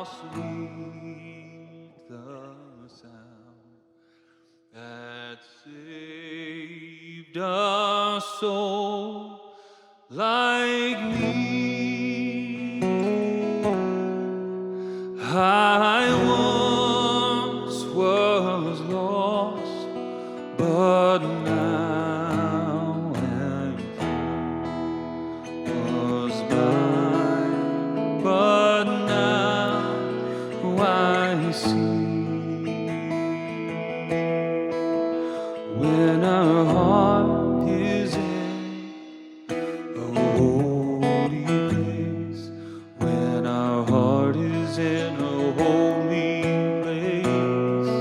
sweet the sound that saved a soul like me. I once was lost, but now am found. Was blind, but now I see. When our heart is in a holy place, when our heart is in a holy place,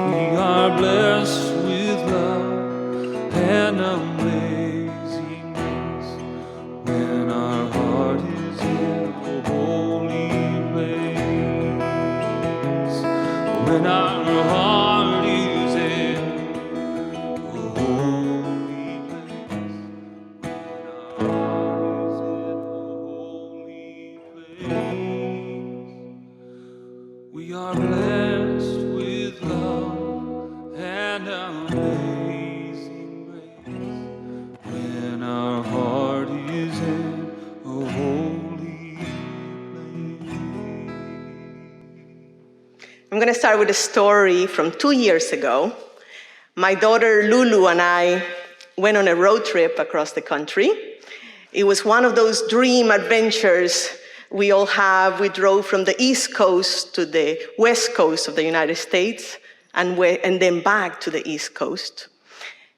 we are blessed with love and amazing grace. When our heart is in a holy place, when our heart is in a holy place, when our heart is in a holy place, we are blessed with love and amazing grace. When our heart is in a holy place. I'm going to start with a story from 2 years ago. My daughter Lulu and I went on a road trip across the country. It was one of those dream adventures we all have. We drove from the East Coast to the West Coast of the United States and then back to the East Coast.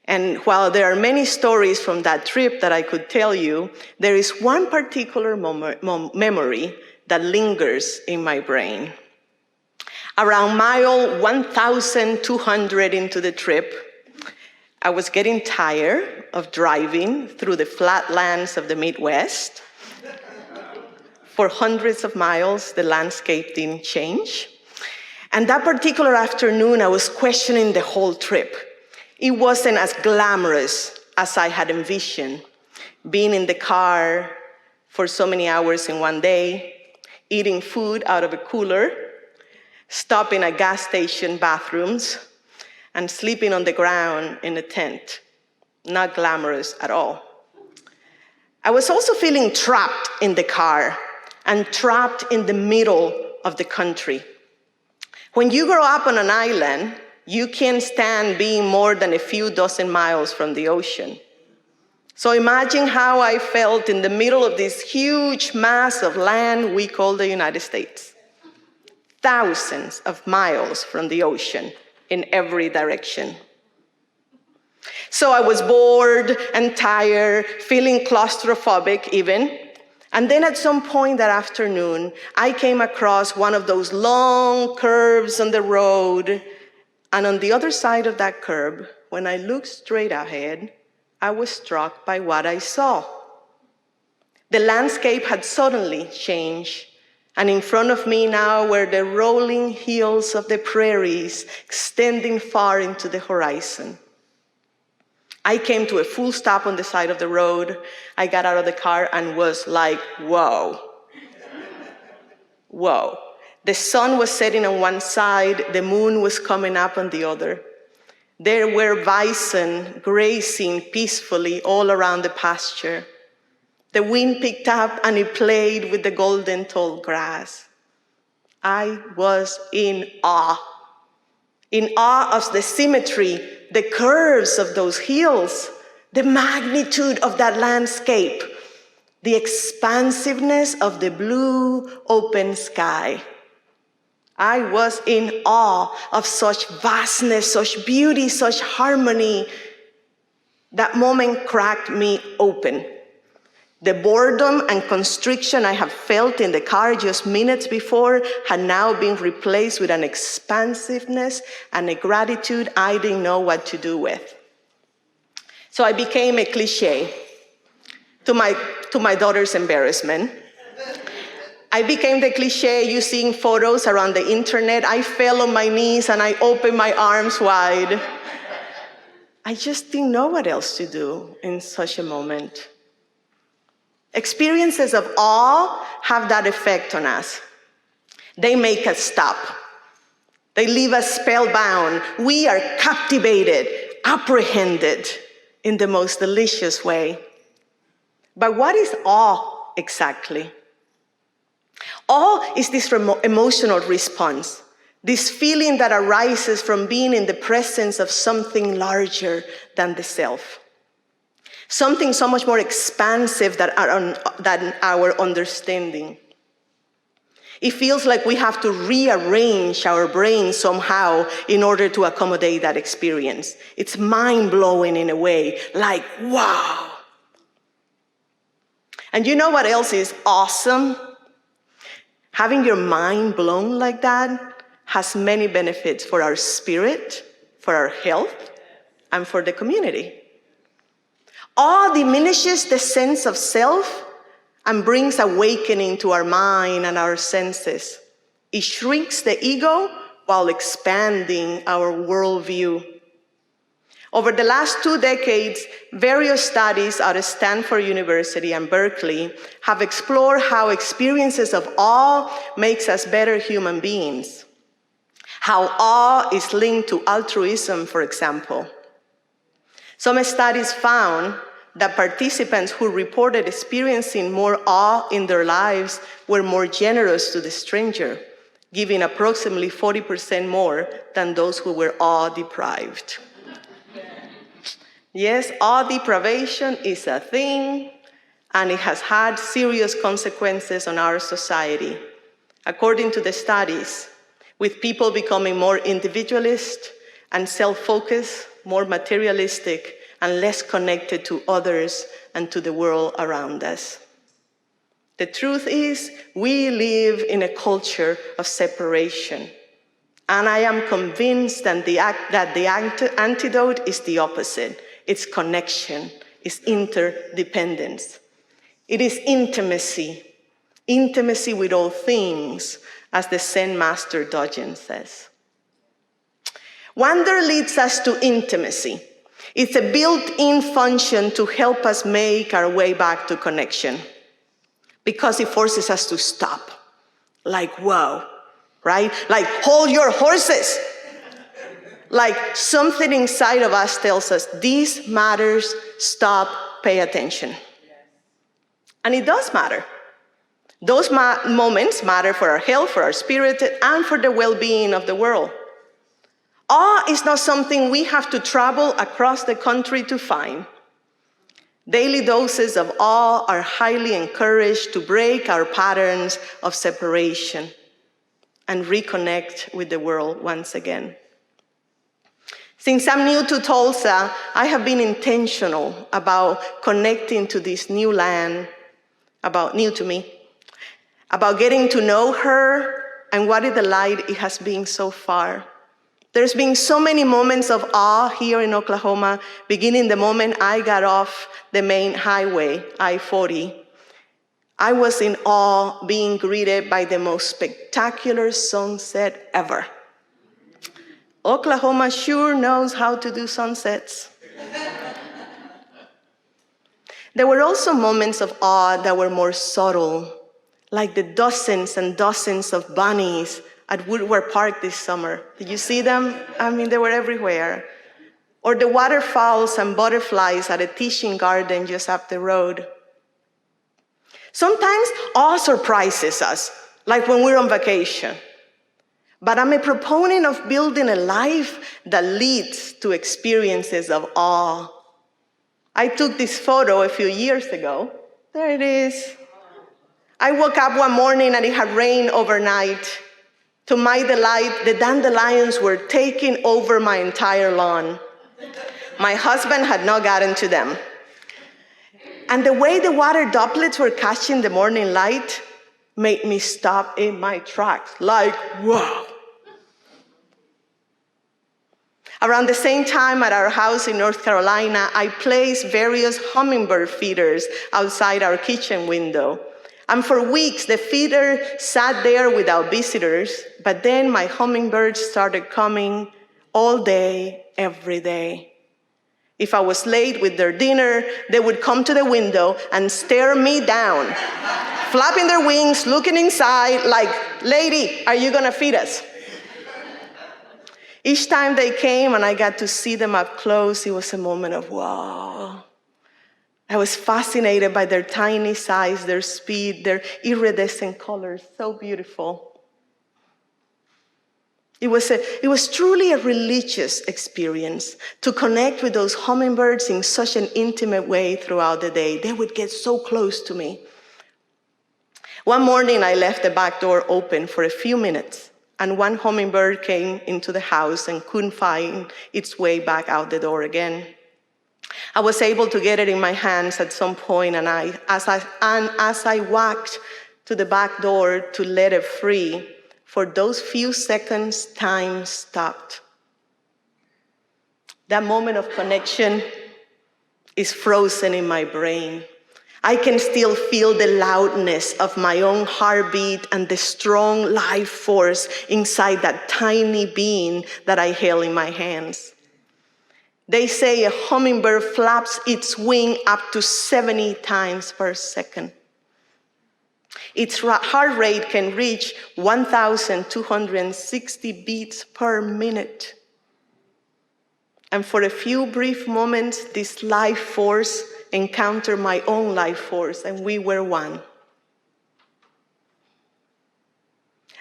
And while there are many stories from that trip that I could tell you, there is one particular memory that lingers in my brain. Around mile 1,200 into the trip, I was getting tired of driving through the flatlands of the Midwest. For hundreds of miles, the landscape didn't change. And that particular afternoon, I was questioning the whole trip. It wasn't as glamorous as I had envisioned. Being in the car for so many hours in one day, eating food out of a cooler, stopping at gas station bathrooms, and sleeping on the ground in a tent. Not glamorous at all. I was also feeling trapped in the car and trapped in the middle of the country. When you grow up on an island, you can't stand being more than a few dozen miles from the ocean. So imagine how I felt in the middle of this huge mass of land we call the United States. Thousands of miles from the ocean in every direction. So I was bored and tired, feeling claustrophobic even. And then at some point that afternoon, I came across one of those long curves on the road. And on the other side of that curve, when I looked straight ahead, I was struck by what I saw. The landscape had suddenly changed. And in front of me now were the rolling hills of the prairies extending far into the horizon. I came to a full stop on the side of the road. I got out of the car and was like, whoa. Whoa. The sun was setting on one side, the moon was coming up on the other. There were bison grazing peacefully all around the pasture. The wind picked up and it played with the golden tall grass. I was in awe of the symmetry, the curves of those hills, the magnitude of that landscape, the expansiveness of the blue, open sky. I was in awe of such vastness, such beauty, such harmony. That moment cracked me open. The boredom and constriction I have felt in the car just minutes before had now been replaced with an expansiveness and a gratitude I didn't know what to do with. So I became a cliche, to my daughter's embarrassment. I became the cliche you see in photos around the internet. I fell on my knees and I opened my arms wide. I just didn't know what else to do in such a moment. Experiences of awe have that effect on us. They make us stop. They leave us spellbound. We are captivated, apprehended in the most delicious way. But what is awe exactly? Awe is this emotional response, this feeling that arises from being in the presence of something larger than the self. Something so much more expansive than our understanding. It feels like we have to rearrange our brain somehow in order to accommodate that experience. It's mind-blowing in a way, like, wow. And you know what else is awesome? Having your mind blown like that has many benefits for our spirit, for our health, and for the community. Awe diminishes the sense of self and brings awakening to our mind and our senses. It shrinks the ego while expanding our worldview. Over the last 2 decades, various studies out of Stanford University and Berkeley have explored how experiences of awe makes us better human beings. How awe is linked to altruism, for example. Some studies found that participants who reported experiencing more awe in their lives were more generous to the stranger, giving approximately 40% more than those who were awe-deprived. Yes, awe deprivation is a thing, and it has had serious consequences on our society. According to the studies, with people becoming more individualist and self-focused, more materialistic, and less connected to others and to the world around us. The truth is, we live in a culture of separation. And I am convinced that the antidote is the opposite. It's connection, it's interdependence. It is intimacy, intimacy with all things, as the Zen master Dogen says. Wonder leads us to intimacy. It's a built-in function to help us make our way back to connection, because it forces us to stop. Like, whoa, right? Like, hold your horses. Like something inside of us tells us, this matters, stop, pay attention. And it does matter. Those moments matter for our health, for our spirit, and for the well-being of the world. Awe is not something we have to travel across the country to find. Daily doses of awe are highly encouraged to break our patterns of separation and reconnect with the world once again. Since I'm new to Tulsa, I have been intentional about connecting to this new land, new to me, about getting to know her and what a delight it has been so far. There's been so many moments of awe here in Oklahoma, beginning the moment I got off the main highway, I-40. I was in awe being greeted by the most spectacular sunset ever. Oklahoma sure knows how to do sunsets. There were also moments of awe that were more subtle, like the dozens and dozens of bunnies at Woodward Park this summer. Did you see them? I mean, they were everywhere. Or the waterfowls and butterflies at a teaching garden just up the road. Sometimes awe surprises us, like when we're on vacation. But I'm a proponent of building a life that leads to experiences of awe. I took this photo a few years ago. There it is. I woke up one morning and it had rained overnight. To my delight, the dandelions were taking over my entire lawn. My husband had not gotten to them. And the way the water droplets were catching the morning light made me stop in my tracks, like, whoa. Around the same time at our house in North Carolina, I placed various hummingbird feeders outside our kitchen window. And for weeks, the feeder sat there without visitors, but then my hummingbirds started coming all day, every day. If I was late with their dinner, they would come to the window and stare me down, flapping their wings, looking inside like, "Lady, are you gonna feed us?" Each time they came and I got to see them up close, it was a moment of wow. I was fascinated by their tiny size, their speed, their iridescent colors, so beautiful. It was truly a religious experience to connect with those hummingbirds in such an intimate way throughout the day. They would get so close to me. One morning, I left the back door open for a few minutes, and one hummingbird came into the house and couldn't find its way back out the door again. I was able to get it in my hands at some point, and as I walked to the back door to let it free, for those few seconds, time stopped. That moment of connection is frozen in my brain. I can still feel the loudness of my own heartbeat and the strong life force inside that tiny being that I held in my hands. They say a hummingbird flaps its wing up to 70 times per second. Its heart rate can reach 1,260 beats per minute. And for a few brief moments, this life force encountered my own life force, and we were one.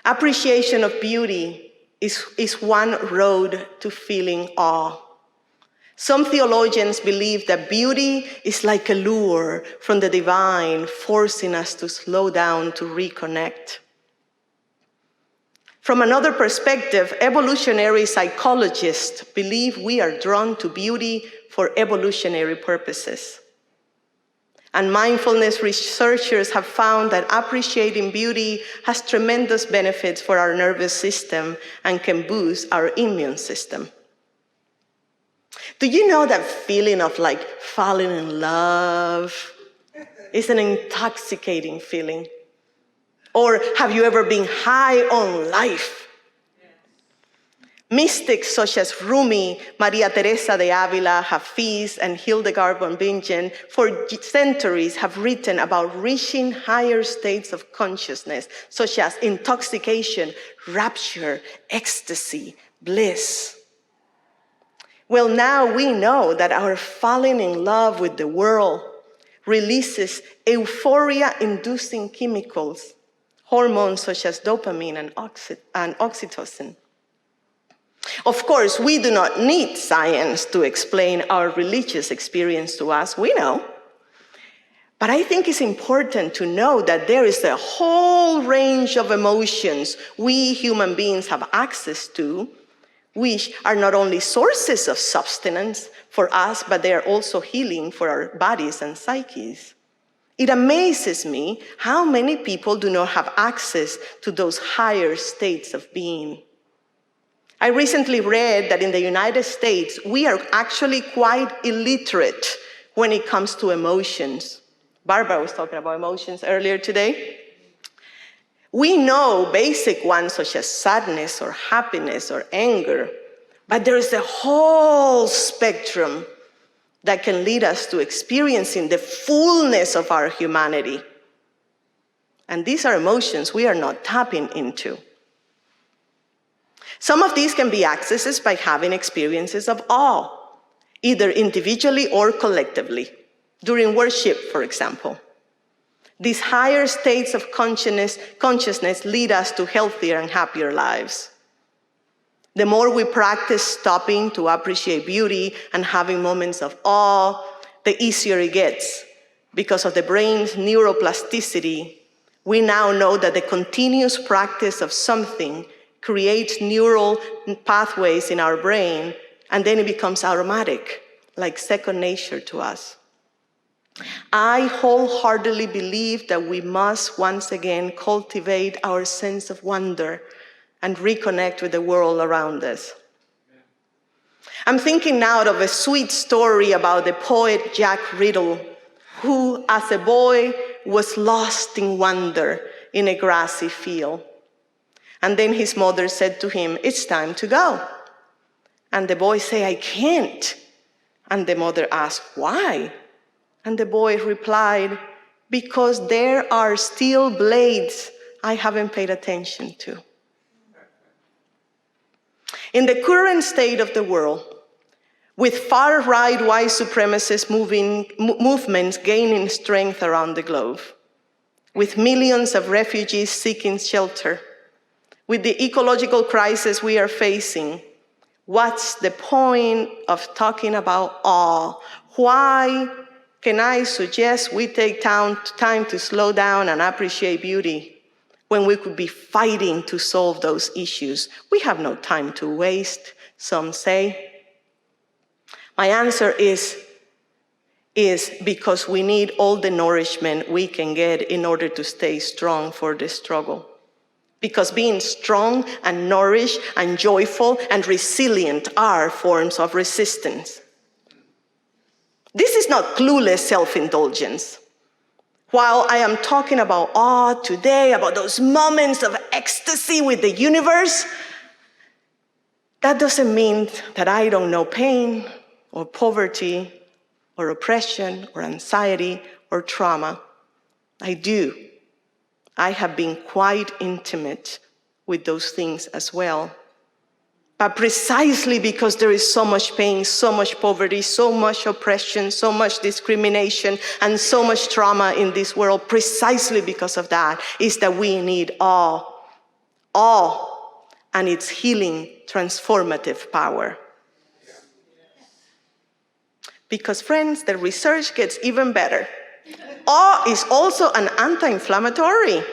Appreciation of beauty is one road to feeling awe. Some theologians believe that beauty is like a lure from the divine, forcing us to slow down to reconnect. From another perspective, evolutionary psychologists believe we are drawn to beauty for evolutionary purposes. And mindfulness researchers have found that appreciating beauty has tremendous benefits for our nervous system and can boost our immune system. Do you know that feeling of like falling in love is an intoxicating feeling? Or have you ever been high on life? Mystics such as Rumi, Maria Teresa de Avila, Hafiz, and Hildegard von Bingen for centuries have written about reaching higher states of consciousness, such as intoxication, rapture, ecstasy, bliss. Well, now we know that our falling in love with the world releases euphoria-inducing chemicals, hormones such as dopamine and oxytocin. Of course, we do not need science to explain our religious experience to us, we know. But I think it's important to know that there is a whole range of emotions we human beings have access to, which are not only sources of sustenance for us, but they are also healing for our bodies and psyches. It amazes me how many people do not have access to those higher states of being. I recently read that in the United States, we are actually quite illiterate when it comes to emotions. Barbara was talking about emotions earlier today. We know basic ones such as sadness or happiness or anger, but there is a whole spectrum that can lead us to experiencing the fullness of our humanity. And these are emotions we are not tapping into. Some of these can be accessed by having experiences of awe, either individually or collectively, during worship, for example. These higher states of consciousness lead us to healthier and happier lives. The more we practice stopping to appreciate beauty and having moments of awe, the easier it gets. Because of the brain's neuroplasticity, we now know that the continuous practice of something creates neural pathways in our brain, and then it becomes automatic, like second nature to us. I wholeheartedly believe that we must once again cultivate our sense of wonder and reconnect with the world around us. I'm thinking now of a sweet story about the poet Jack Riddle, who as a boy was lost in wonder in a grassy field. And then his mother said to him, "It's time to go." And the boy said, "I can't. And the mother asked, "Why?" And the boy replied, "Because there are steel blades I haven't paid attention to." In the current state of the world, with far-right white supremacist movements gaining strength around the globe, with millions of refugees seeking shelter, with the ecological crisis we are facing, what's the point of talking about awe? Why can I suggest we take time to slow down and appreciate beauty when we could be fighting to solve those issues? We have no time to waste, some say. My answer is because we need all the nourishment we can get in order to stay strong for the struggle. Because being strong and nourished and joyful and resilient are forms of resistance. This is not clueless self-indulgence. While I am talking about awe today, about those moments of ecstasy with the universe, that doesn't mean that I don't know pain or poverty or oppression or anxiety or trauma. I do. I have been quite intimate with those things as well. But precisely because there is so much pain, so much poverty, so much oppression, so much discrimination, and so much trauma in this world, precisely because of that, is that we need awe. Awe and its healing, transformative power. Because, friends, the research gets even better. Awe is also an anti-inflammatory.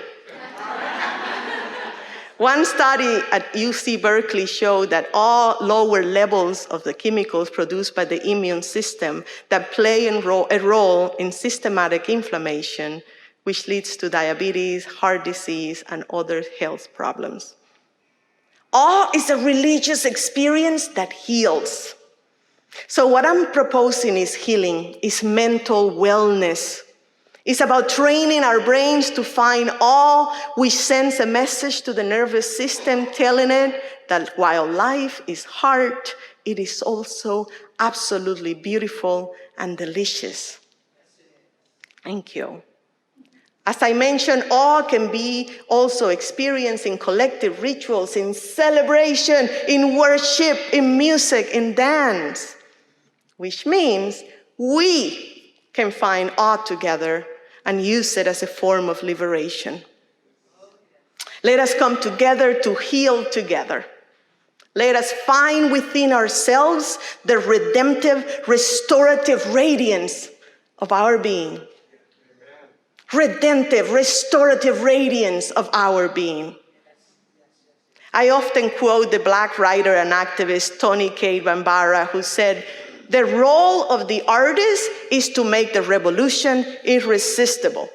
One study at UC Berkeley showed that awe lower levels of the chemicals produced by the immune system that play a role in systematic inflammation, which leads to diabetes, heart disease, and other health problems. Awe is a religious experience that heals. So what I'm proposing is healing, is mental wellness. It's about training our brains to find awe, which sends a message to the nervous system telling it that while life is hard, it is also absolutely beautiful and delicious. Thank you. As I mentioned, awe can be also experienced in collective rituals, in celebration, in worship, in music, in dance, which means we can find awe together and use it as a form of liberation. Let us come together to heal together. Let us find within ourselves the redemptive, restorative radiance of our being. Redemptive, restorative radiance of our being. I often quote the Black writer and activist Toni Cade Bambara, who said, "The role of the artist is to make the revolution irresistible."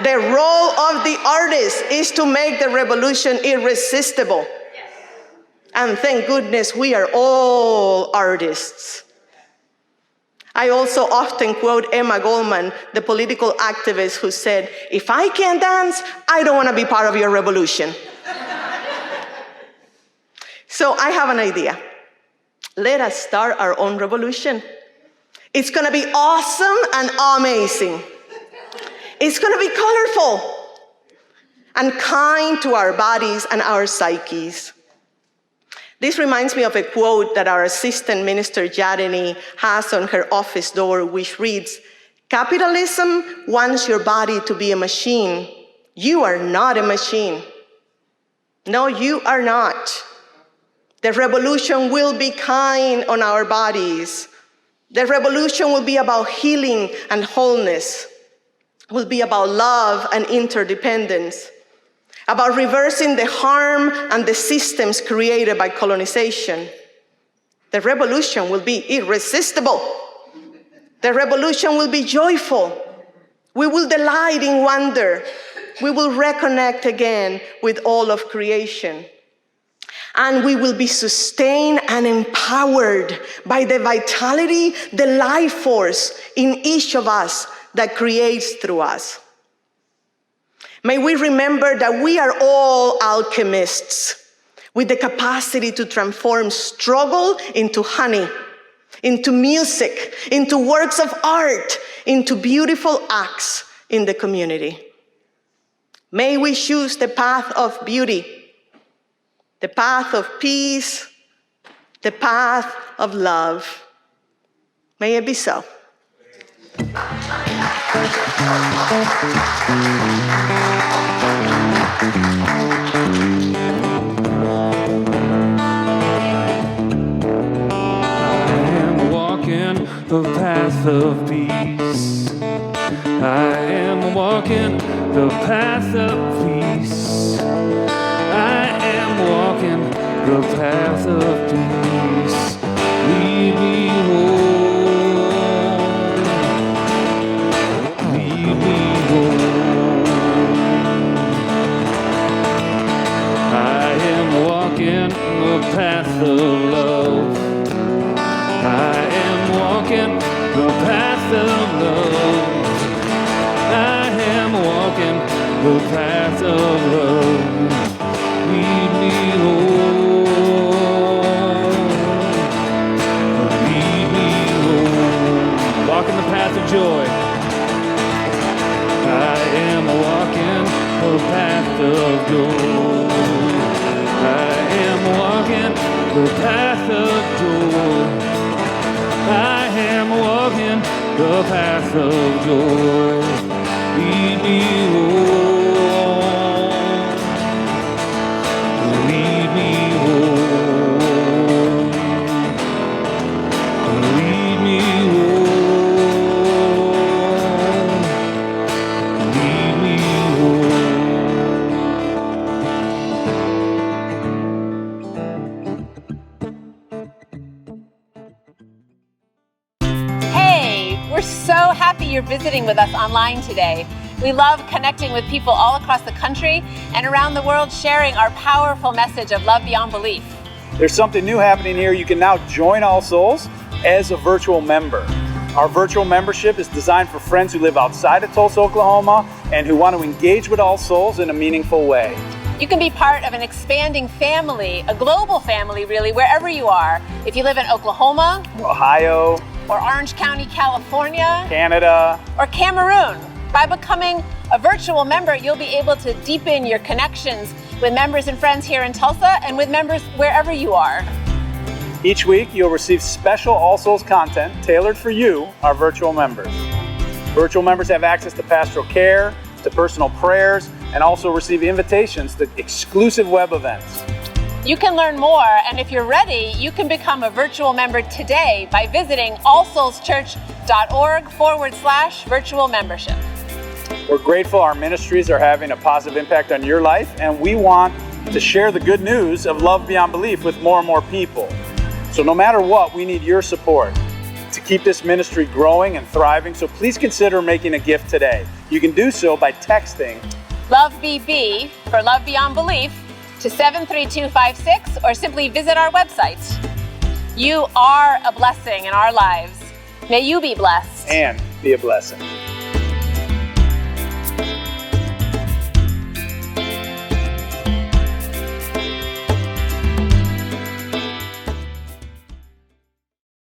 The role of the artist is to make the revolution irresistible. And thank goodness we are all artists. I also often quote Emma Goldman, the political activist who said, "If I can't dance, I don't want to be part of your revolution." So I have an idea. Let us start our own revolution. It's going to be awesome and amazing. It's going to be colorful and kind to our bodies and our psyches. This reminds me of a quote that our assistant minister Jadini has on her office door, which reads, "Capitalism wants your body to be a machine. You are not a machine." No, you are not. The revolution will be kind on our bodies. The revolution will be about healing and wholeness. It will be about love and interdependence, about reversing the harm and the systems created by colonization. The revolution will be irresistible. The revolution will be joyful. We will delight in wonder. We will reconnect again with all of creation. And we will be sustained and empowered by the vitality, the life force in each of us that creates through us. May we remember that we are all alchemists. with the capacity to transform struggle into honey, into music, into works of art, into beautiful acts in the community. May we choose the path of beauty, the path of peace, the path of love. May it be so. The path of peace. I am walking the path of peace. I am walking the path of peace. Lead me home. Lead me home. I am walking the path of love. I am walking the path of love. I am walking the path of love. Lead me home. Lead me home. Walking the path of joy. I am walking the path of joy. I am walking the path of joy. I am walking the path of joy. Lead me home. Lead me home. Lead me home. Lead me We're so happy you're visiting with us online today. We love connecting with people all across the country and around the world, sharing our powerful message of love beyond belief. There's something new happening here. You can now join All Souls as a virtual member. Our virtual membership is designed for friends who live outside of Tulsa, Oklahoma, and who want to engage with All Souls in a meaningful way. You can be part of an expanding family, a global family really, wherever you are. If you live in Oklahoma, Ohio, or Orange County, California, Canada, or Cameroon. By becoming a virtual member, you'll be able to deepen your connections with members and friends here in Tulsa and with members wherever you are. Each week, you'll receive special All Souls content tailored for you, our virtual members. Virtual members have access to pastoral care, to personal prayers, and also receive invitations to exclusive web events. You can learn more, and if you're ready, you can become a virtual member today by visiting allsoulschurch.org/virtual membership. We're grateful our ministries are having a positive impact on your life, and we want to share the good news of love beyond belief with more and more people. So no matter what, we need your support to keep this ministry growing and thriving, so please consider making a gift today. You can do so by texting LOVEBB for Love Beyond Belief to 73256, or simply visit our website. You are a blessing in our lives. May you be blessed and be a blessing.